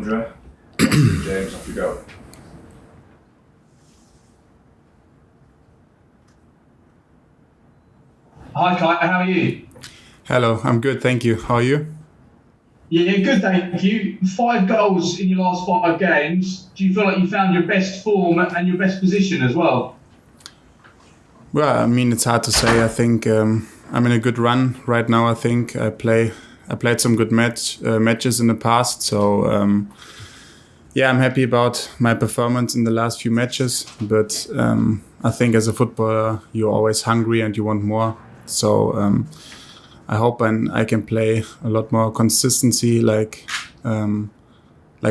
Andre. James, off you go. Hi Kai, how are you? Hello, I'm good, thank you. How are you? Yeah, good, thank you. 5 goals in your last 5 games. Do you feel like you found your best form and your best position as well? Well, I mean, it's hard to say. I think I'm in a good run right now. I think I played some good matches in the past. So yeah, I'm happy about my performance in the last few matches. But I think as a footballer, you're always hungry and you want more. So I hope I can play a lot more consistency, like the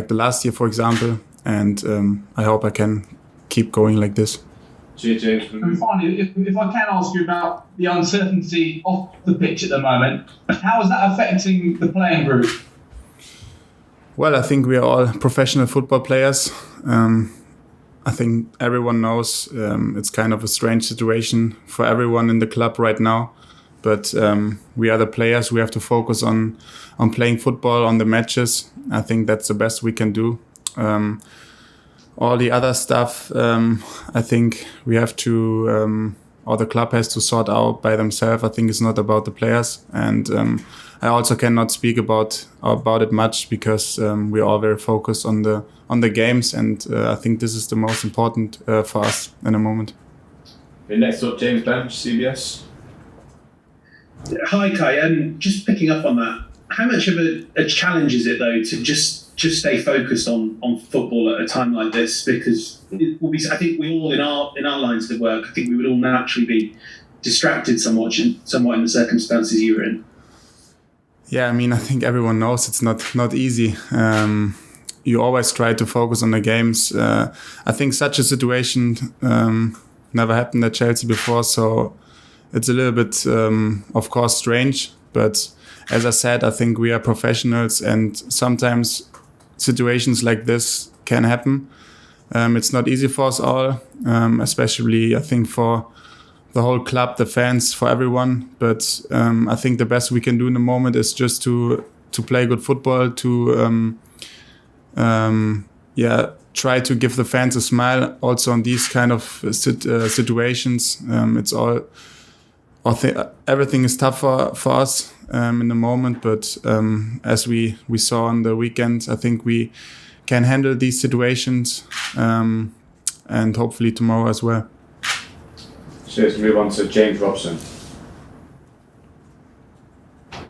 last year, for example. And I hope I can keep going like this. Cheers, James. And finally, if I can ask you about the uncertainty off the pitch at the moment, how is that affecting the playing group? Well, I think we are all professional football players. I think everyone knows it's kind of a strange situation for everyone in the club right now. But we are the players. We have to focus on playing football, on the matches. I think that's the best we can do. All the other stuff, I think we have to, or the club has to sort out by themselves. I think it's not about the players. And I also cannot speak about it much because we're all very focused on the games. And I think this is the most important for us in the moment. Okay, next up, James Bench, CBS. Hi Kai, just picking up on that, how much of a challenge is it though to just stay focused on football at a time like this? Because it will be, I think we all in our lines of work, I think we would all naturally be distracted somewhat in the circumstances you're in. Yeah, I mean, I think everyone knows it's not easy. You always try to focus on the games. I think such a situation never happened at Chelsea before, so it's a little bit, of course, strange. But as I said, I think we are professionals, and sometimes situations like this can happen. It's not easy for us all, especially I think for the whole club, the fans, for everyone. But I think the best we can do in the moment is just to play good football, to try to give the fans a smile also on these kind of situations. It's all. Everything is tough for us in the moment, but as we saw on the weekend, I think we can handle these situations and hopefully tomorrow as well. So let's move on to James Robson.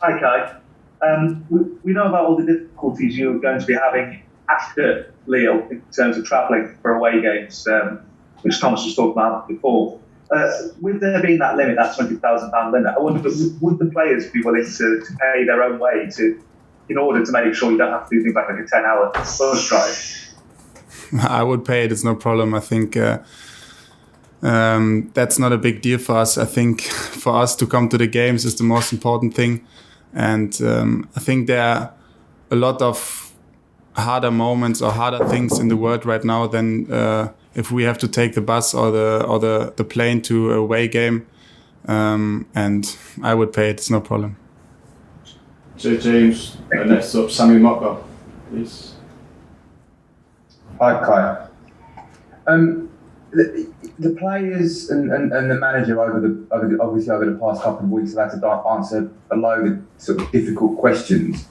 Hi Kai. We know about all the difficulties you're going to be having after Lille in terms of travelling for away games, which Thomas was talking about before. With there being that limit, that £20,000 limit, I wonder, would the players be willing to pay their own way in order to make sure you don't have to do things like a 10-hour bus drive? I would pay it, it's no problem. I think that's not a big deal for us. I think for us to come to the games is the most important thing. And I think there are a lot of harder moments or harder things in the world right now than if we have to take the bus or the plane to a away game, and I would pay it, it's no problem. So James, next up, Sammy Mokko, please. Hi Kai. The players and the manager over the past couple of weeks have had to answer a load of sort of difficult questions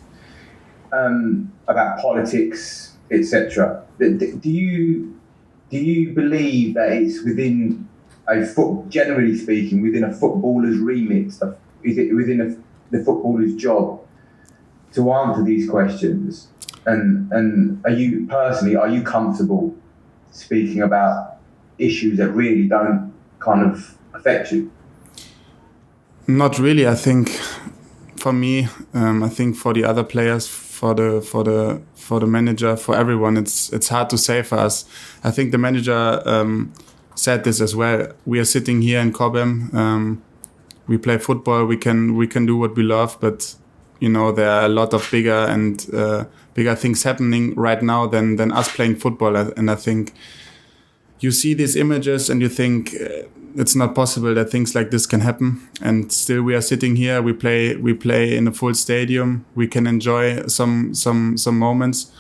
about politics, etc. Do you believe that it's within generally speaking, within a footballer's remit? Is it within the footballer's job to answer these questions? And are you comfortable speaking about issues that really don't kind of affect you? Not really. I think for me, I think for the other players, for the manager, for everyone, it's hard to say for us. I think the manager said this as well. We are sitting here in Cobham. We play football. We can do what we love, but there are a lot of bigger things happening right now than us playing football. And I think you see these images and you think it's not possible that things like this can happen. And still we are sitting here. We play in a full stadium. We can enjoy some moments.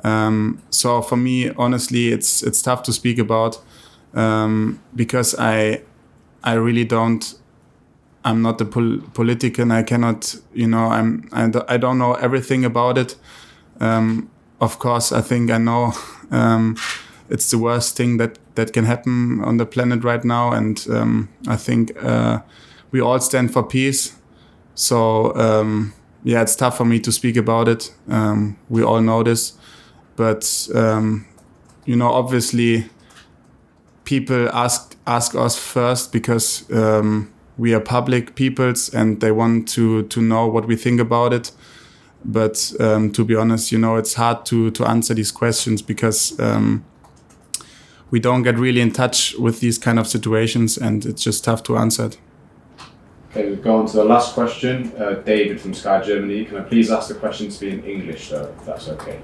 So for me, honestly, it's tough to speak about because I really don't. I'm not a politician. I cannot, I don't know everything about it. Of course, I think I know it's the worst thing that can happen on the planet right now, and I think we all stand for peace. So it's tough for me to speak about it. We all know this, but obviously, people ask us first because we are public peoples and they want to know what we think about it. But to be honest, it's hard to answer these questions because we don't get really in touch with these kind of situations, and it's just tough to answer it. Okay, we'll go on to the last question. David from Sky Germany. Can I please ask the question to be in English, though, if that's okay?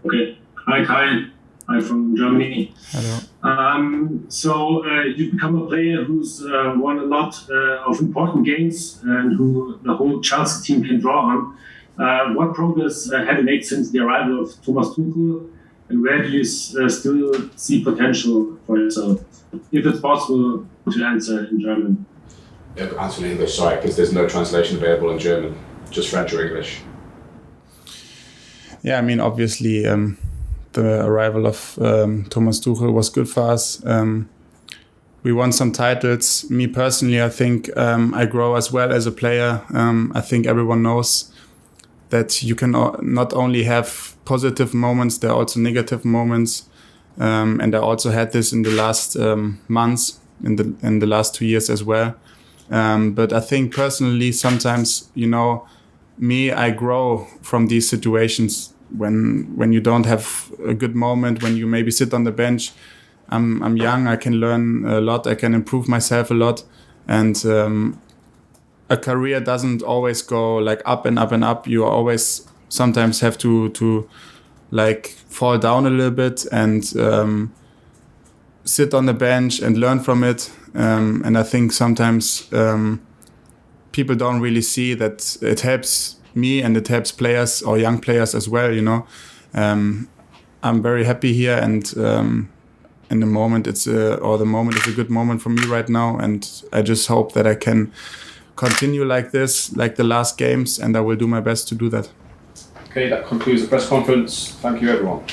Okay. Hi, Kai. I'm from Germany. Hello. So you've become a player who's won a lot of important games and who the whole Chelsea team can draw on. What progress have you made since the arrival of Thomas Tuchel, and where do you still see potential for yourself? If it's possible to answer in German. Yeah, answer in English, sorry, because there's no translation available in German, just French or English. Yeah, I mean, obviously, the arrival of Thomas Tuchel was good for us. We won some titles. Me personally, I think I grow as well as a player. I think everyone knows that you can not only have positive moments, there are also negative moments. And I also had this in the last months, in the last 2 years as well. But I think personally, sometimes, I grow from these situations when you don't have a good moment, when you maybe sit on the bench. I'm young, I can learn a lot, I can improve myself a lot. And a career doesn't always go like up and up and up. You always sometimes have to like fall down a little bit and sit on the bench and learn from it. And I think sometimes people don't really see that it helps me and it helps players or young players as well. I'm very happy here, and in the moment the moment is a good moment for me right now, and I just hope that I can continue like this, like the last games, and I will do my best to do that. Okay, that concludes the press conference. Thank you, everyone.